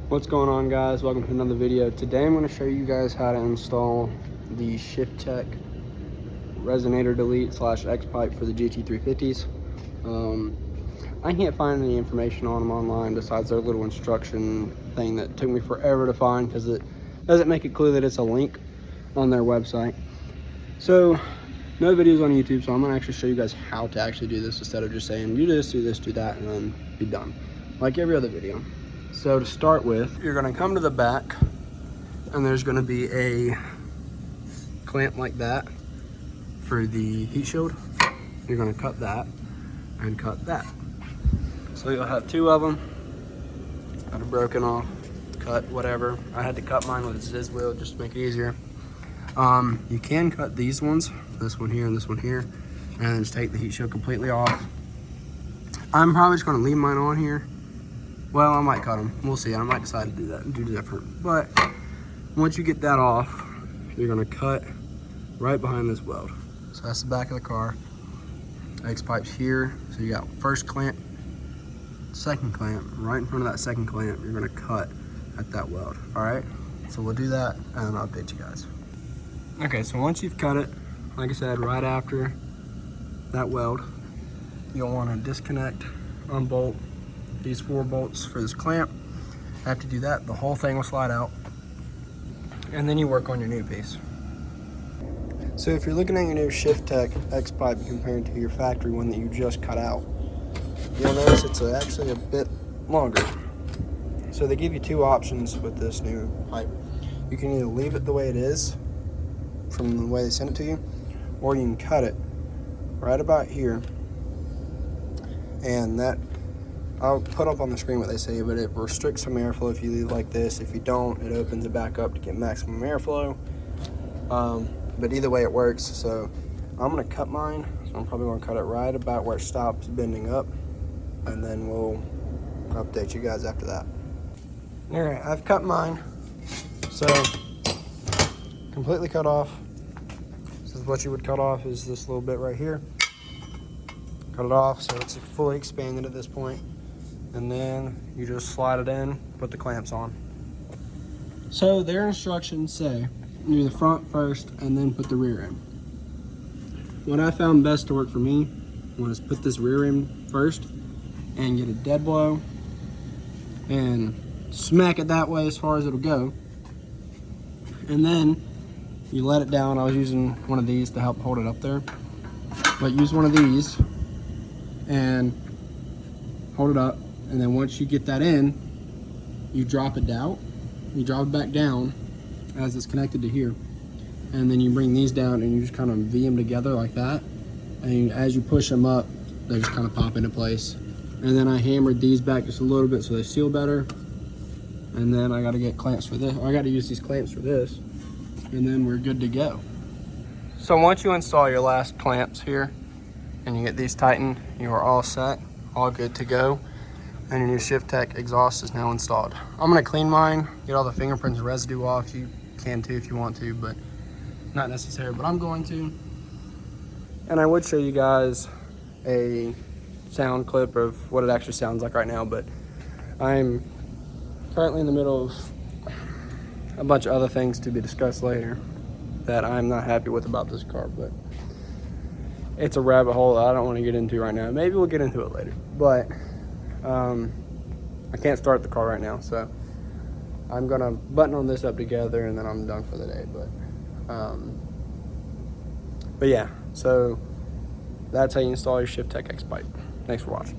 What's going on, guys? Welcome to another video. Today I'm going to show you guys how to install the Shifteck resonator delete / X pipe for the GT350s. I can't find any information on them online besides their little instruction thing that took me forever to find because it doesn't make it clear that it's a link on their website. So no videos on YouTube, so I'm going to actually show you guys how to actually do this instead of just saying do this, do that, and then be done like every other video. So to start with, you're going to come to the back and there's going to be a clamp like that for the heat shield. You're going to cut that and cut that. So you'll have two of them that are broken off, cut, whatever. I had to cut mine with a Ziz wheel just to make it easier. You can cut these ones, this one here and this one here, and then just take the heat shield completely off. I'm probably just going to leave mine on here. Well, I might cut them. We'll see. I might decide to do that and do different. But once you get that off, you're going to cut right behind this weld. So that's the back of the car. X pipe's here. So you got first clamp, second clamp. Right in front of that second clamp, you're going to cut at that weld. All right? So we'll do that and I'll update you guys. Okay, so once you've cut it, like I said, right after that weld, you'll want to disconnect, unbolt these 4 bolts for this clamp. After you do that, the whole thing will slide out, and then you work on your new piece. So if you're looking at your new Shifteck X pipe compared to your factory one that you just cut out, you'll notice it's actually a bit longer. So they give you 2 options with this new pipe. You can either leave it the way it is from the way they sent it to you, or you can cut it right about here, and that I'll put up on the screen what they say, but it restricts some airflow if you leave it like this. If you don't, it opens it back up to get maximum airflow. But either way it works. So I'm gonna cut mine. So I'm probably gonna cut it right about where it stops bending up, and then we'll update you guys after that. All right, I've cut mine. So completely cut off. This is what you would cut off, is this little bit right here. Cut it off so it's fully expanded at this point. And then you just slide it in, put the clamps on. So their instructions say do the front first and then put the rear in. What I found best to work for me was put this rear in first and get a dead blow and smack it that way as far as it'll go. And then you let it down. I was using one of these to help hold it up there. But use one of these and hold it up. And then once you get that in, you drop it down. You drop it back down as it's connected to here. And then you bring these down and you just kind of V them together like that. And as you push them up, they just kind of pop into place. And then I hammered these back just a little bit so they seal better. And then I got to get clamps for this. I got to use these clamps for this. And then we're good to go. So once you install your last clamps here and you get these tightened, you are all set, all good to go. And your new Shifteck exhaust is now installed. I'm gonna clean mine, get all the fingerprints and residue off. You can too if you want to, but not necessary, but I'm going to. And I would show you guys a sound clip of what it actually sounds like right now, but I'm currently in the middle of a bunch of other things to be discussed later that I'm not happy with about this car, but it's a rabbit hole that I don't want to get into right now. Maybe we'll get into it later, but I can't start the car right now, so I'm gonna button on this up together and then I'm done for the day. But yeah, so that's how you install your Shifteck X pipe. Thanks for watching.